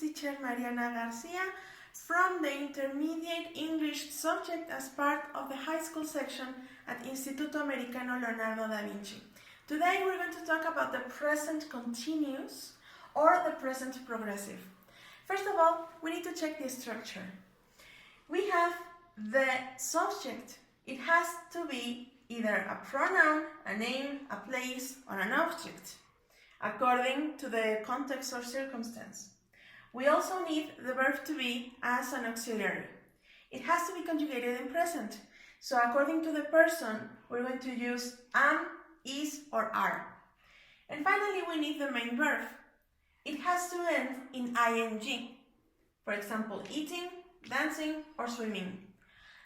teacher Mariana García from the Intermediate English subject as part of the high school section at Instituto Americano Leonardo da Vinci. Today we're going to talk about the present continuous or the present progressive. First of all, we need to check the structure. We have the subject. It has to be either a pronoun, a name, a place, or an object, according to the context or circumstance. We also need the verb to be as an auxiliary. It has to be conjugated in present. So according to the person, we're going to use am, is, or are. And finally, we need the main verb. It has to end in ing. For example, eating, dancing, or swimming.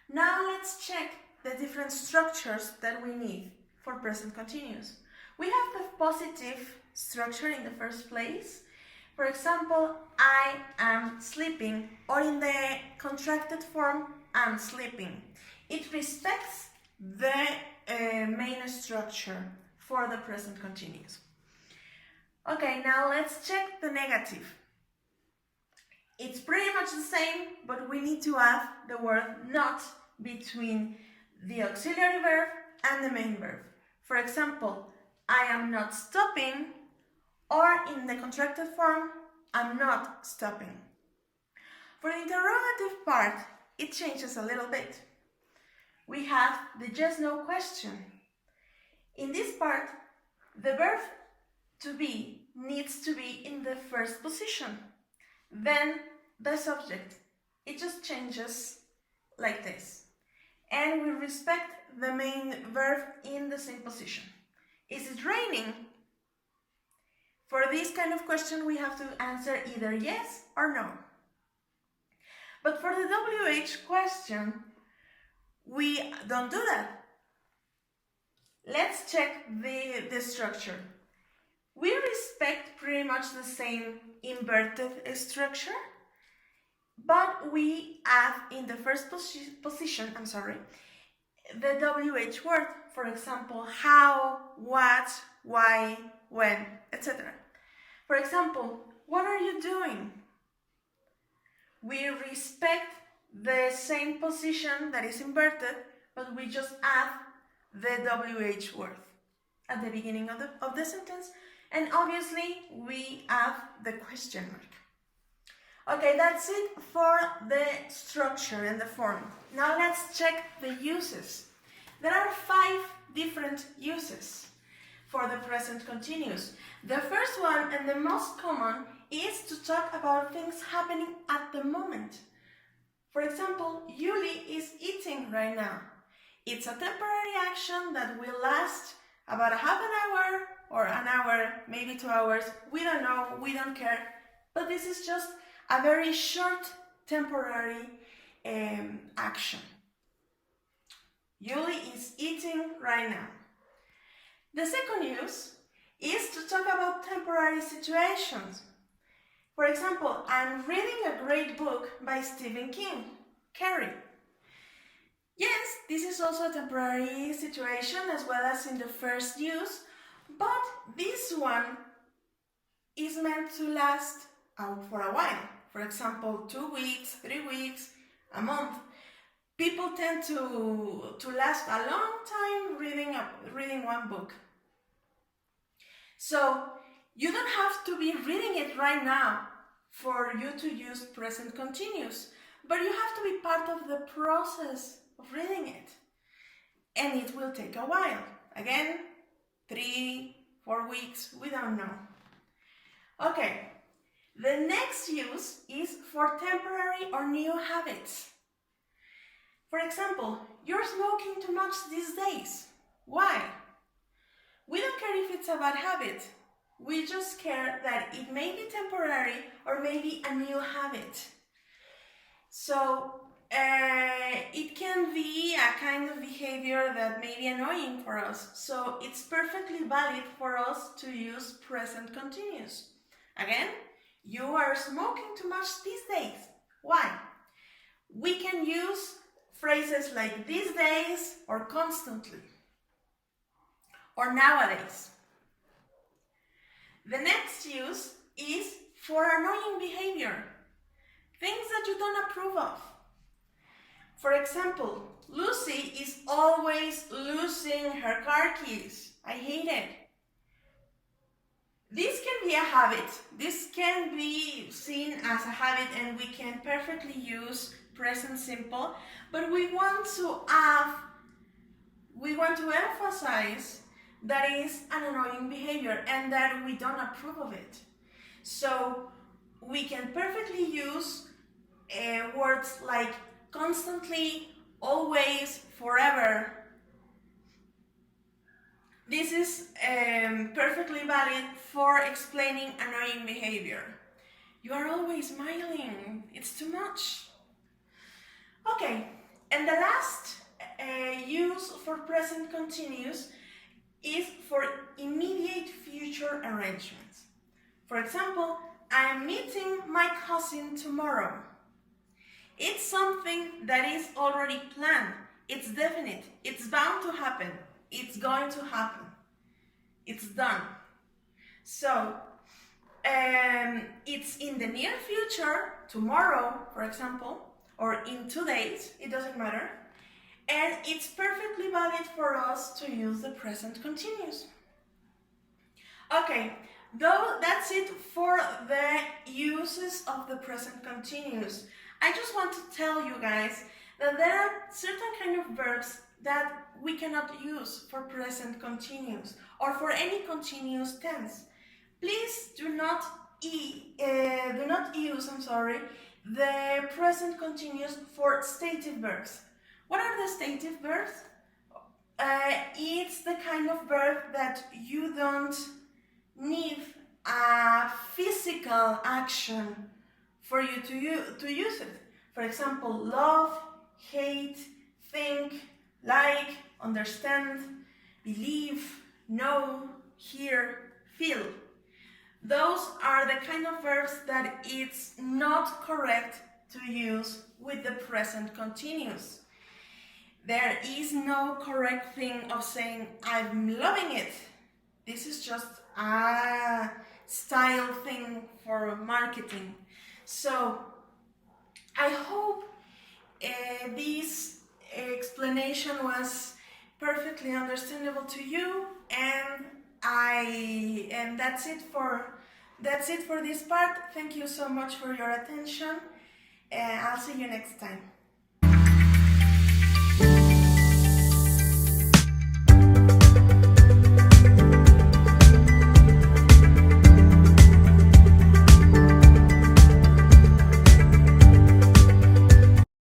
Now let's check the different structures that we need for present continuous. We have the positive structure in the first place. For example, I am sleeping, or in the contracted form, I'm sleeping. It respects the main structure for the present continuous. Okay, now let's check the negative. It's pretty much the same, but we need to add the word not between the auxiliary verb and the main verb. For example, I am not stopping, or in the contracted form, I'm not stopping. For the interrogative part, it changes a little bit. We have the yes/no question. In this part, the verb to be needs to be in the first position. Then the subject, it just changes like this. And we respect the main verb in the same position. Is it raining? For this kind of question, we have to answer either yes or no. But for the WH question, we don't do that. Let's check the structure. We respect pretty much the same inverted structure, but we add in the first position, the WH word. For example, how, what, why, when, etc. For example, what are you doing? We respect the same position that is inverted, but we just add the WH word at the beginning of the sentence, and obviously we add the question mark. Okay, that's it for the structure and the form. Now let's check the uses. There are 5 different uses for the present continuous. The first one and the most common is to talk about things happening at the moment. For example, Yuli is eating right now. It's a temporary action that will last about a half an hour or an hour, maybe 2 hours. We don't know, we don't care. But this is just a very short temporary action. Yuli is eating right now. The second use is to talk about temporary situations. For example, I'm reading a great book by Stephen King, Carrie. Yes, this is also a temporary situation as well as in the first use, but this one is meant to last for a while. For example, 2 weeks, 3 weeks, a month. People tend to last a long time reading one book. So you don't have to be reading it right now for you to use present continuous, but you have to be part of the process of reading it. And it will take a while. Again, 3, 4 weeks, we don't know. Okay, the next use is for temporary or new habits. For example, you're smoking too much these days. Why? We don't care if it's a bad habit. We just care that it may be temporary or maybe a new habit. So it can be a kind of behavior that may be annoying for us. So it's perfectly valid for us to use present continuous. Again, you are smoking too much these days. Why? We can use phrases like these days or constantly or nowadays. The next use is for annoying behavior, things that you don't approve of. For example, Lucy is always losing her car keys. I hate it. This can be a habit. This can be seen as a habit, and we can perfectly use present simple, but we want to emphasize that is an annoying behavior and that we don't approve of it. So we can perfectly use words like constantly, always, forever. This is perfectly valid for explaining annoying behavior. You are always smiling. It's too much. Okay, and the last use for present continuous is for immediate future arrangements. For example, I am meeting my cousin tomorrow. It's something that is already planned. It's definite. It's bound to happen. It's going to happen. It's done. So, it's in the near future, tomorrow, for example, or in 2 days, it doesn't matter. And it's perfectly valid for us to use the present continuous. Okay, though that's it for the uses of the present continuous. I just want to tell you guys that there are certain kind of verbs that we cannot use for present continuous or for any continuous tense. Please do not use the present continuous for stative verbs. What are the stative verbs? It's the kind of verb that you don't need a physical action for you to use it. For example, love, hate, think, like, understand, believe, know, hear, feel. Those are the kind of verbs that it's not correct to use with the present continuous. There is no correct thing of saying, I'm loving it. This is just a style thing for marketing. So, I hope this explanation was perfectly understandable to you, and that's it for this part. Thank you so much for your attention, and I'll see you next time.